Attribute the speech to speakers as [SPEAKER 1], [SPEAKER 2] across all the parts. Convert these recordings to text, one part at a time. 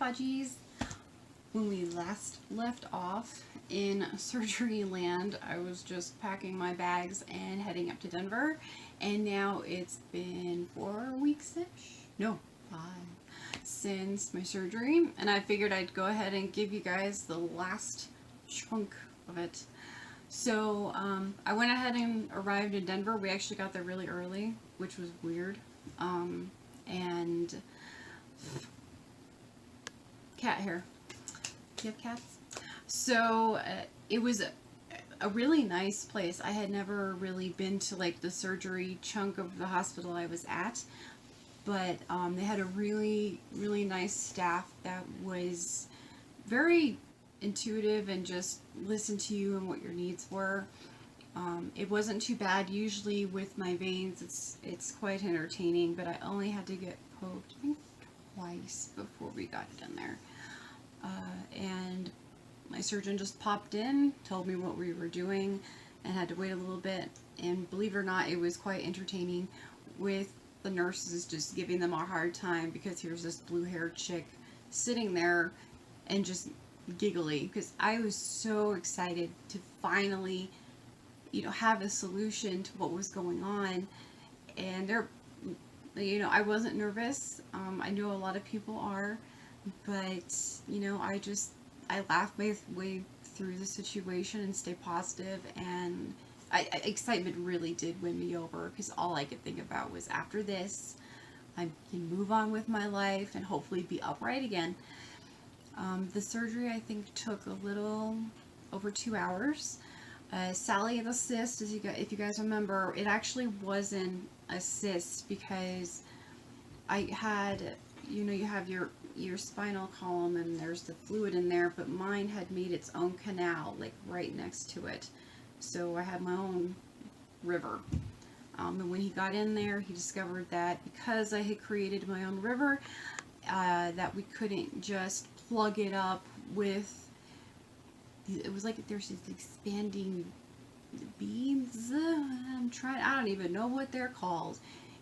[SPEAKER 1] Podgies. When we last left off in surgery land, I was just packing my bags and heading up to Denver, and now it's been 4 weeks-ish? No, 5 since my surgery, and I figured I'd go ahead and give you guys the last chunk of it. So I went ahead and arrived in Denver. We actually got there really early, which was weird. And cat hair. Do you have cats? So it was a really nice place. I had never really been to like the surgery chunk of the hospital I was at, but they had a really nice staff that was very intuitive and just listened to you and what your needs were. It wasn't too bad. Usually with my veins it's quite entertaining, but I only had to get poked I think twice before we got in there. And my surgeon just popped in, told me what we were doing, and had to wait a little bit. And believe it or not, it was quite entertaining with the nurses just giving them a hard time because here's this blue-haired chick sitting there and just giggly, because I was so excited to finally, have a solution to what was going on. And I wasn't nervous. I know a lot of people are, but I laughed my way through the situation and stay positive, and excitement really did win me over, because all I could think about was, after this I can move on with my life and hopefully be upright again. The surgery I think took a little over 2 hours. Sally, the cyst, if you guys remember, it actually wasn't a cyst, because I had, you have your spinal column and there's the fluid in there, but mine had made its own canal like right next to it. So I had my own river. And when he got in there, he discovered that because I had created my own river, that we couldn't just plug it up with, it was like there's these expanding beads. I don't even know what they're called.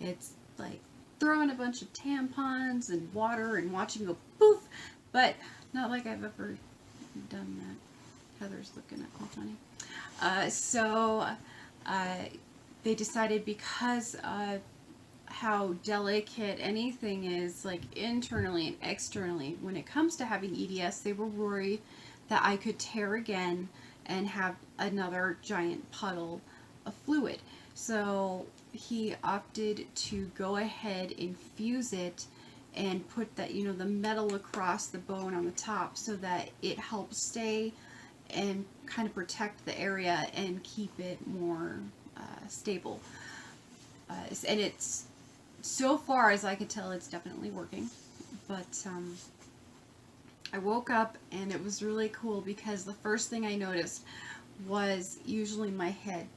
[SPEAKER 1] It's like throwing a bunch of tampons and water and watching go poof, but not like I've ever done that. Heather's looking at me funny. So they decided, because of how delicate anything is, like internally and externally, when it comes to having EDS, they were worried that I could tear again and have another giant puddle of fluid. So he opted to go ahead and fuse it and put that, the metal across the bone on the top, so that it helps stay and kind of protect the area and keep it more stable. And it's, so far as I could tell, it's definitely working. But I woke up and it was really cool, because the first thing I noticed was usually my head,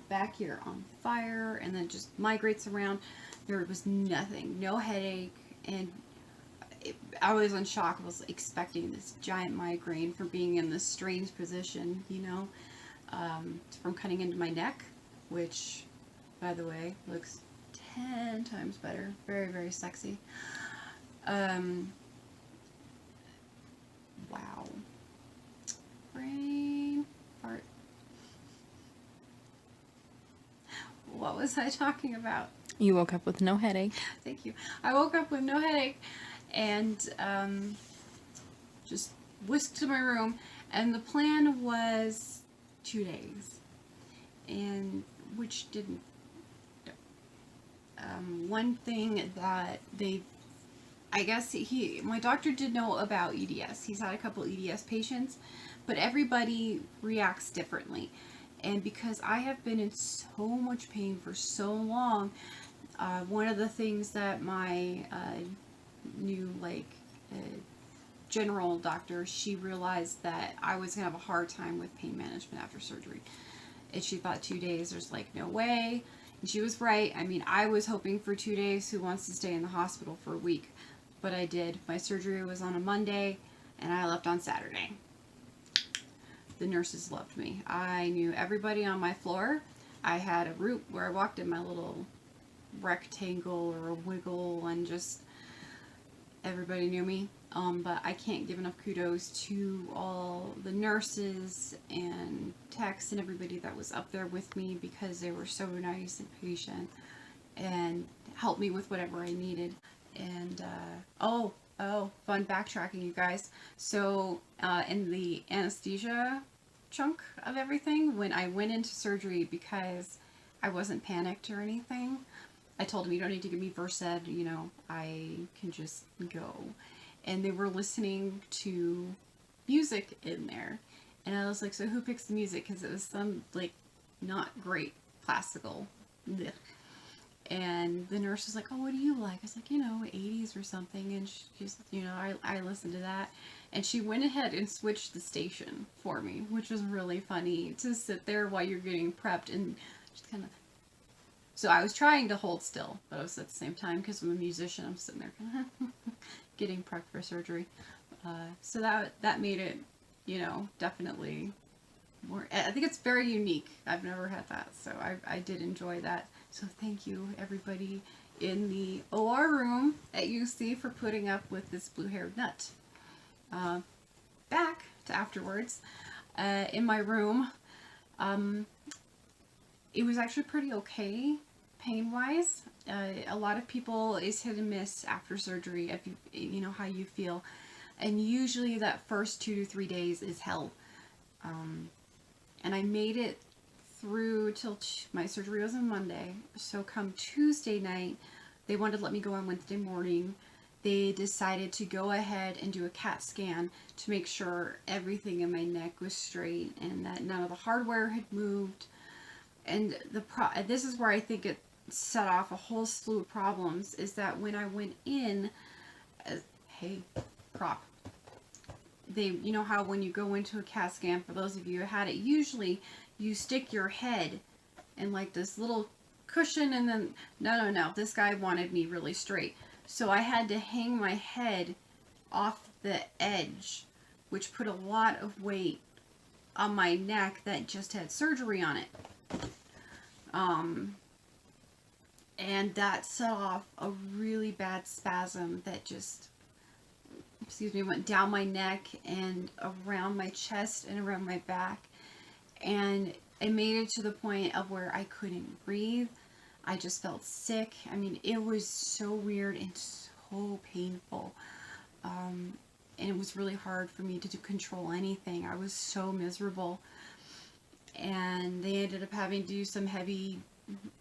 [SPEAKER 1] back here on fire, and then just migrates around. There was nothing, no headache, and I was in shock. I was expecting this giant migraine from being in this strange position, from cutting into my neck, which, by the way, looks 10 times better. Very, very sexy. Wow. Brain fart. What was I talking about?
[SPEAKER 2] You woke up with no headache.
[SPEAKER 1] Thank you. I woke up with no headache and just whisked to my room, and the plan was 2 days, and which didn't. One thing that my doctor did know about EDS. He's had a couple EDS patients, but everybody reacts differently. And because I have been in so much pain for so long, one of the things that my new general doctor, she realized that I was gonna have a hard time with pain management after surgery, and she thought 2 days, there's like no way. And she was right. I mean, I was hoping for 2 days. Who wants to stay in the hospital for a week? But I did. My surgery was on a Monday, and I left on Saturday. The nurses loved me. I knew everybody on my floor. I had a route where I walked in my little rectangle or a wiggle, and just everybody knew me. But I can't give enough kudos to all the nurses and techs and everybody that was up there with me, because they were so nice and patient and helped me with whatever I needed. And fun backtracking, you guys. So in the anesthesia chunk of everything, when I went into surgery, because I wasn't panicked or anything, I told them, you don't need to give me Versed, I can just go. And they were listening to music in there. And I was like, so who picks the music? Because it was some, like, not great classical. Blech. And the nurse was like, oh, what do you like? I was like, 80s or something. And she's, I listened to that. And she went ahead and switched the station for me, which was really funny to sit there while you're getting prepped and just kind of. So I was trying to hold still, but I was at the same time, because I'm a musician, I'm sitting there kind of getting prepped for surgery. So that made it, definitely more. I think it's very unique. I've never had that, so I did enjoy that. So thank you, everybody in the OR room at UC, for putting up with this blue-haired nut. Back to afterwards, in my room, it was actually pretty okay, pain-wise. A lot of people, is hit and miss after surgery, if you know how you feel. And usually that first 2 to 3 days is hell. And I made it through till my surgery was on Monday. So come Tuesday night, they wanted to let me go on Wednesday morning. They decided to go ahead and do a CAT scan to make sure everything in my neck was straight and that none of the hardware had moved. And this is where I think it set off a whole slew of problems, is that when I went in, they, how when you go into a CAT scan, for those of you who had it, usually you stick your head in like this little cushion, and then, no, this guy wanted me really straight. So I had to hang my head off the edge, which put a lot of weight on my neck that just had surgery on it. And that set off a really bad spasm that just, went down my neck and around my chest and around my back. And it made it to the point of where I couldn't breathe. I just felt sick. I mean, it was so weird and so painful. And it was really hard for me to control anything. I was so miserable. And they ended up having to do some heavy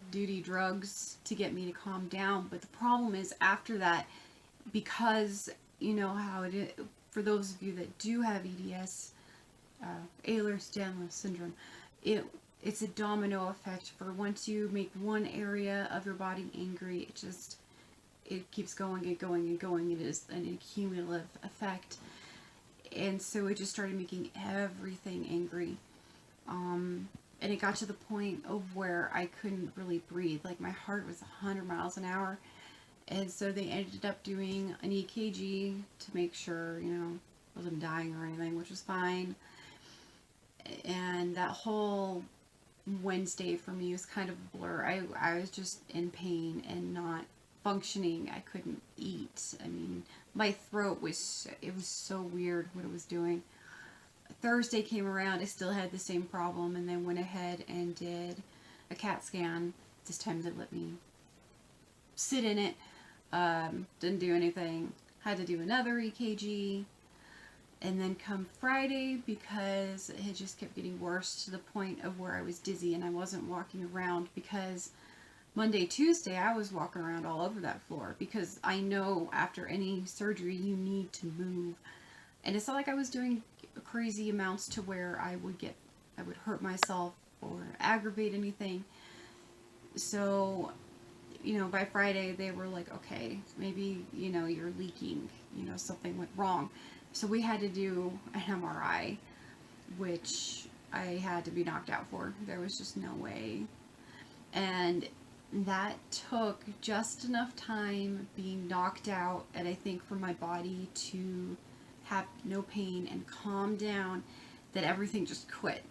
[SPEAKER 1] duty drugs to get me to calm down. But the problem is, after that, because you know how it is, for those of you that do have EDS, Ehlers-Danlos syndrome, it's a domino effect. For once you make one area of your body angry, it keeps going and going and going. It is an accumulative effect. And so it just started making everything angry. And it got to the point of where I couldn't really breathe. Like, my heart was 100 miles an hour. And so they ended up doing an EKG to make sure, I wasn't dying or anything, which was fine. And that whole Wednesday for me was kind of a blur. I was just in pain and not functioning. I couldn't eat. I mean, my throat it was so weird what it was doing. Thursday came around, I still had the same problem, and then went ahead and did a CAT scan. This time they let me sit in it. Didn't do anything. Had to do another EKG. And then come Friday, because it had just kept getting worse to the point of where I was dizzy and I wasn't walking around, because Monday, Tuesday, I was walking around all over that floor, because I know after any surgery you need to move. And it's not like I was doing crazy amounts to where I would hurt myself or aggravate anything. So, by Friday they were like, okay, maybe, you're leaking, something went wrong. So we had to do an MRI, which I had to be knocked out for. There was just no way. And that took just enough time being knocked out, and I think for my body to have no pain and calm down, that everything just quit.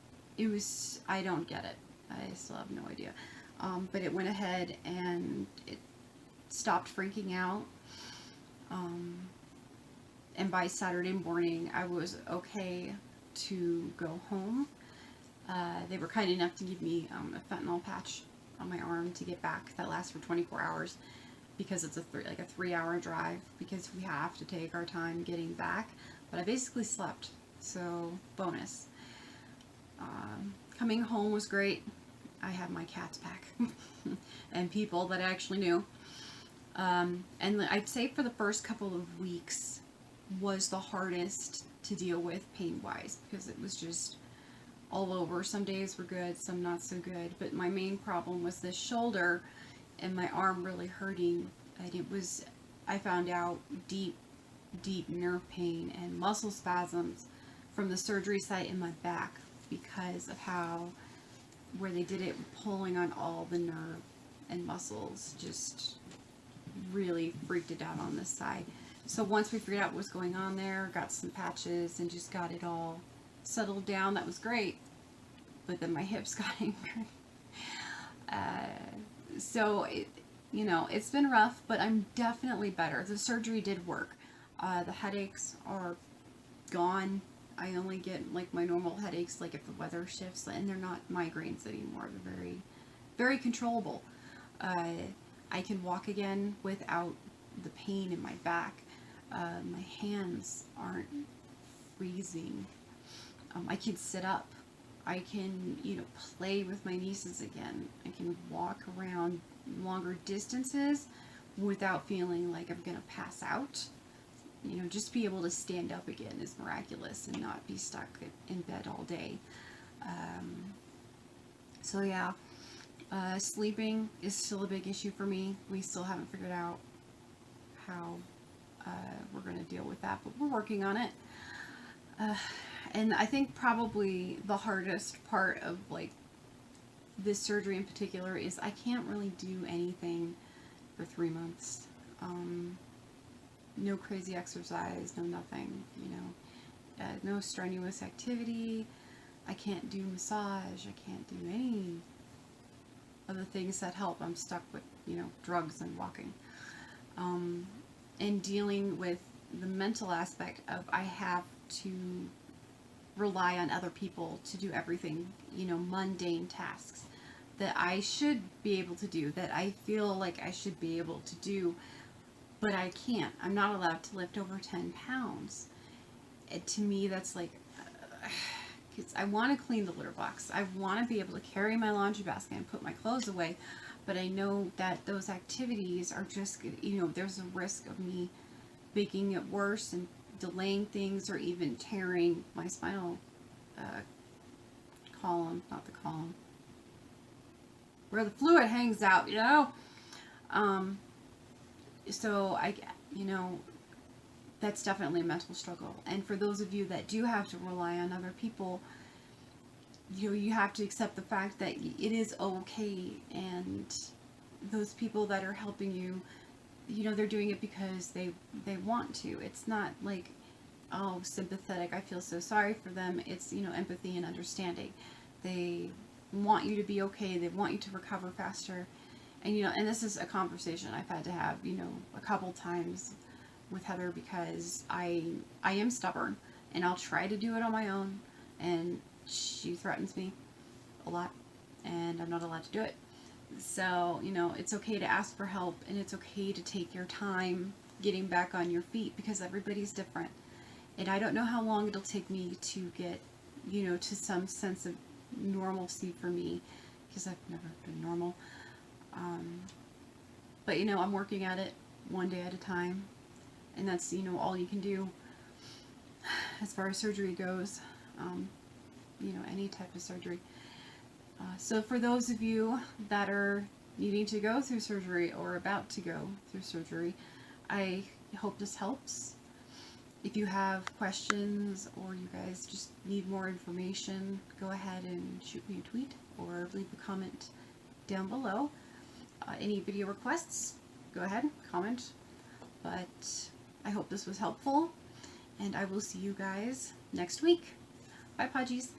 [SPEAKER 1] I don't get it. I still have no idea. But it went ahead and it stopped freaking out. and by Saturday morning I was okay to go home. They were kind enough to give me a fentanyl patch on my arm to get back that lasts for 24 hours because it's a 3-hour drive because we have to take our time getting back. But I basically slept, so bonus. Coming home was great. I had my cats back and people that I actually knew. And I'd say for the first couple of weeks was the hardest to deal with pain-wise because it was just all over. Some days were good, some not so good. But my main problem was this shoulder and my arm really hurting. And it was, I found out, deep nerve pain and muscle spasms from the surgery site in my back because of where they did it, pulling on all the nerve and muscles, just really freaked it out on this side. So once we figured out what was going on there, got some patches and just got it all settled down, that was great. But then my hips got angry. So it's been rough, but I'm definitely better. The surgery did work. The headaches are gone. I only get like my normal headaches, like if the weather shifts, and they're not migraines anymore. They're very, very controllable. I can walk again without the pain in my back. My hands aren't freezing. I can sit up. I can, play with my nieces again. I can walk around longer distances without feeling like I'm gonna pass out. Just be able to stand up again is miraculous and not be stuck in bed all day. So yeah, sleeping is still a big issue for me. We still haven't figured out how we're going to deal with that, but we're working on it. And I think probably the hardest part of like this surgery in particular is I can't really do anything for 3 months. No crazy exercise, no nothing, no strenuous activity. I can't do massage. I can't do any of the things that help. I'm stuck with, drugs and walking. And dealing with the mental aspect of I have to rely on other people to do everything, mundane tasks that I should be able to do, that I feel like I should be able to do, but I can't. I'm not allowed to lift over 10 pounds. To me, that's like, because I want to clean the litter box. I want to be able to carry my laundry basket and put my clothes away, but I know that those activities are just, there's a risk of me making it worse and delaying things or even tearing my spinal column, not the column, where the fluid hangs out, so that's definitely a mental struggle. And for those of you that do have to rely on other people, you have to accept the fact that it is okay, and those people that are helping you, they're doing it because they want to. It's not like, oh, sympathetic, I feel so sorry for them. It's, empathy and understanding. They want you to be okay. They want you to recover faster. And, and this is a conversation I've had to have, a couple times with Heather, because I am stubborn and I'll try to do it on my own, and she threatens me a lot and I'm not allowed to do it. So, it's okay to ask for help, and it's okay to take your time getting back on your feet, because everybody's different. And I don't know how long it'll take me to get, to some sense of normalcy for me, because I've never been normal. But, I'm working at it one day at a time, and that's, all you can do as far as surgery goes, any type of surgery. So for those of you that are needing to go through surgery or about to go through surgery, I hope this helps. If you have questions or you guys just need more information, go ahead and shoot me a tweet or leave a comment down below. Any video requests, go ahead, comment. But I hope this was helpful, and I will see you guys next week. Bye, Podgies.